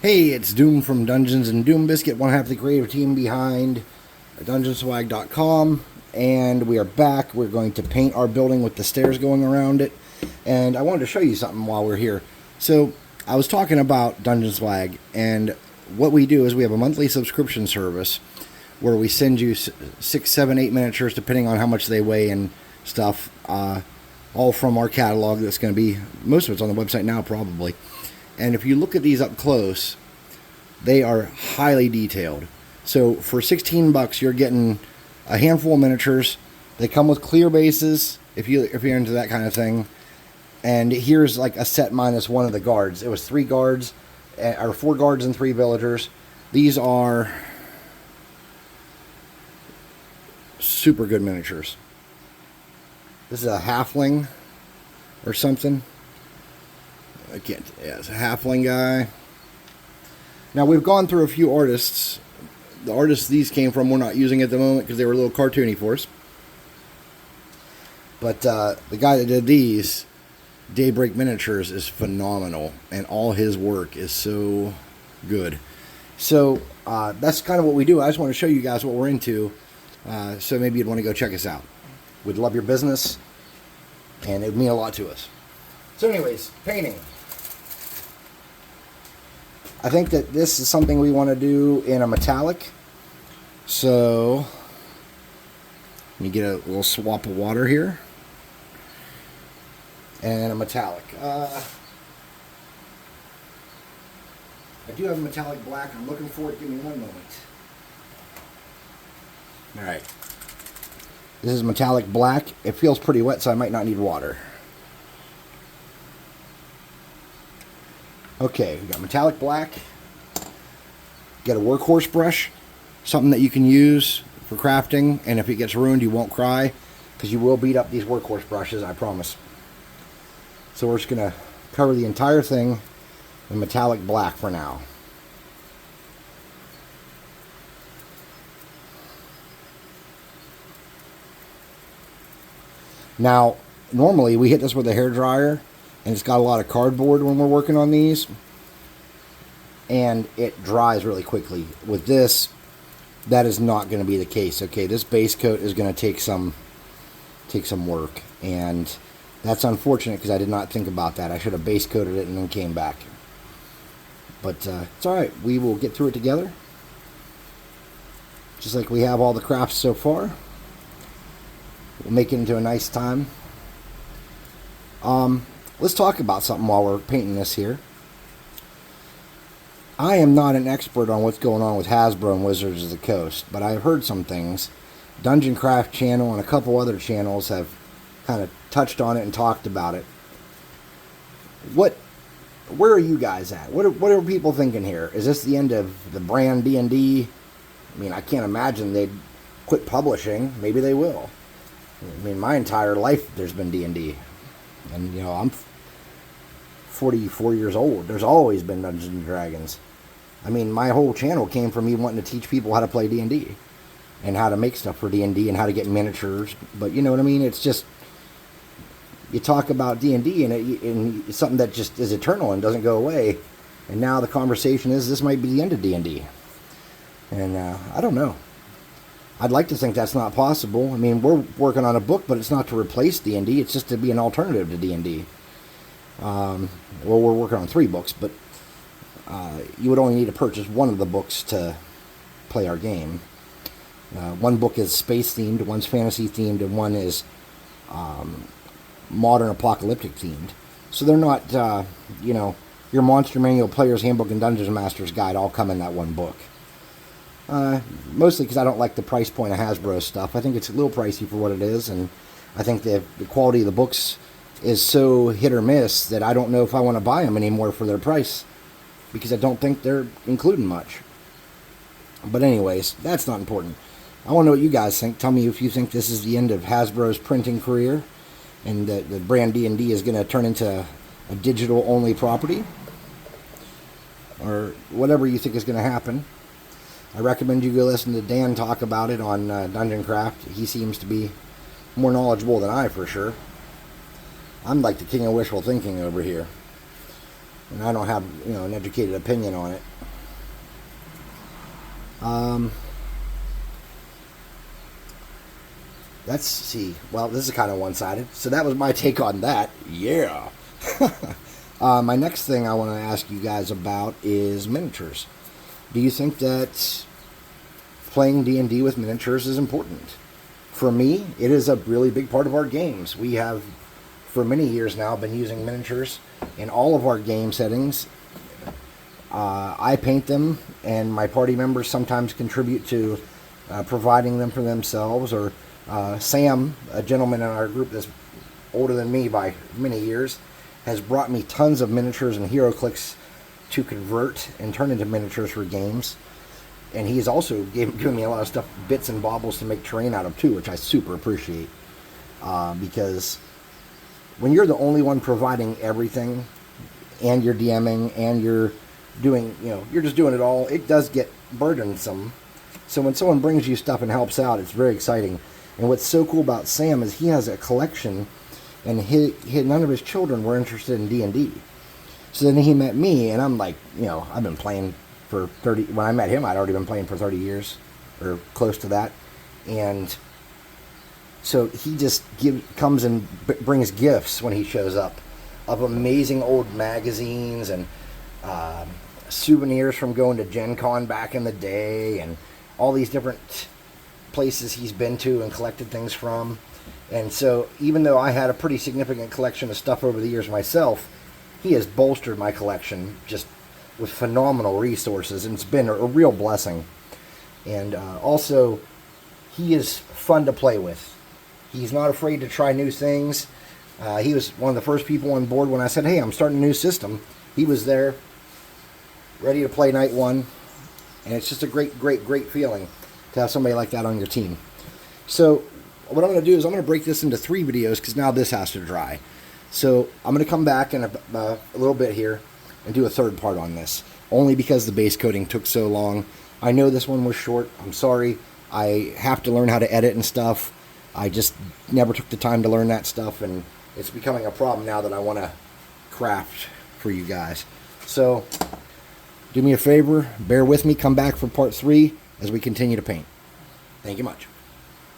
Hey, it's Doom from Dungeons and Doom Biscuit, one half of the creative team behind DungeonSwag.com, and we are back. We're going to paint our building with the stairs going around it, and I wanted to show you something while we're here. So, I was talking about Dungeon Swag, and what we do is we have a monthly subscription service where we send you 6, 7, 8 miniatures, depending on how much they weigh and stuff, all from our catalog. That's going to be, most of it's on the website now, probably. And if you look at these up close, they are highly detailed. So for $16, you're getting a handful of miniatures. They come with clear bases if you're into that kind of thing. And here's like a set minus one of the guards. It was 3 guards, or 4 guards and 3 villagers. These are super good miniatures. This is a halfling or something. I can't. Yeah, it's a halfling guy. Now we've gone through a few artists. The artists these came from we're not using at the moment because they were a little cartoony for us. But the guy that did these, Daybreak Miniatures, is phenomenal, and all his work is so good. So that's kind of what we do. I just want to show you guys what we're into, so maybe you'd want to go check us out. We'd love your business, and it would mean a lot to us. So anyways, painting. I think that this is something we want to do in a metallic. So, let me get a little swap of water here. And a metallic. I do have a metallic black. I'm looking for it. Give me one moment. Alright. This is metallic black. It feels pretty wet, so I might not need water. Okay, we got metallic black. Get a workhorse brush, something that you can use for crafting, and if it gets ruined, you won't cry, because you will beat up these workhorse brushes, I promise. So we're just going to cover the entire thing in metallic black for now. Now, normally we hit this with a hairdryer, and it's got a lot of cardboard when we're working on these, and it dries really quickly. With this, that is not going to be the case. Okay, this base coat is going to take some work, and that's unfortunate because I did not think about that. I should have base coated it and then came back. But it's alright. We will get through it together, just like we have all the crafts so far. We'll make it into a nice time. Let's talk about something while we're painting this here. I am not an expert on what's going on with Hasbro and Wizards of the Coast, but I've heard some things. Dungeon Craft channel and a couple other channels have kind of touched on it and talked about it. Where are you guys at? What are people thinking here? Is this the end of the brand D&D? I mean, I can't imagine they'd quit publishing. Maybe they will. I mean, my entire life there's been D&D. And, you know, I'm 44 years old. There's always been Dungeons and Dragons. I mean, my whole channel came from me wanting to teach people how to play D&D and how to make stuff for D&D and how to get miniatures. But you know what I mean? It's just, you talk about D&D and it's something that just is eternal and doesn't go away. And now the conversation is this might be the end of D&D. And I don't know. I'd like to think that's not possible. I mean, we're working on a book, but it's not to replace D&D. It's just to be an alternative to D&D. Well, we're working on 3 books, but you would only need to purchase one of the books to play our game. One book is space-themed, one's fantasy-themed, and one is modern apocalyptic themed. So they're not, you know, your Monster Manual, Player's Handbook, and Dungeon Master's Guide all come in that one book. Mostly because I don't like the price point of Hasbro stuff. I think it's a little pricey for what it is, and I think the quality of the books is so hit or miss that I don't know if I want to buy them anymore for their price, because I don't think they're including much. But anyways, that's not important. I want to know what you guys think. Tell me if you think this is the end of Hasbro's printing career and that the brand D&D is going to turn into a digital-only property, or whatever you think is going to happen. I recommend you go listen to Dan talk about it on Dungeon Craft. He seems to be more knowledgeable than I, for sure. I'm like the king of wishful thinking over here. and I don't have, an educated opinion on it. Let's see. Well, this is kind of one-sided. So that was my take on that. Yeah. My next thing I want to ask you guys about is miniatures. Do you think that playing D&D with miniatures is important? For me, it is a really big part of our games. We have, for many years now, been using miniatures in all of our game settings. I paint them, and my party members sometimes contribute to providing them for themselves, or Sam, a gentleman in our group that's older than me by many years, has brought me tons of miniatures and HeroClix to convert and turn into miniatures for games. And he's also given me a lot of stuff, bits and baubles to make terrain out of too, which I super appreciate. Because when you're the only one providing everything, and you're DMing, and you're doing, you're just doing it all, it does get burdensome. So when someone brings you stuff and helps out, it's very exciting. And what's so cool about Sam is he has a collection, and none of his children were interested in D&D. So then he met me, and I'm like, I've been playing for 30, when I met him, I'd already been playing for 30 years, or close to that. And so he just comes and brings gifts when he shows up of amazing old magazines and souvenirs from going to Gen Con back in the day, and all these different places he's been to and collected things from. And so even though I had a pretty significant collection of stuff over the years myself, he has bolstered my collection just with phenomenal resources, and it's been a real blessing. And also, he is fun to play with. He's not afraid to try new things. He was one of the first people on board when I said, hey, I'm starting a new system. He was there, ready to play night one. And it's just a great, great, great feeling to have somebody like that on your team. So what I'm going to do is I'm going to break this into 3 videos, because now this has to dry. So I'm going to come back in a little bit here and do a 3rd part on this, only because the base coating took so long. I know this one was short. I'm sorry. I have to learn how to edit and stuff. I just never took the time to learn that stuff, and it's becoming a problem now that I want to craft for you guys. So do me a favor, bear with me, come back for part 3 as we continue to paint. Thank you much.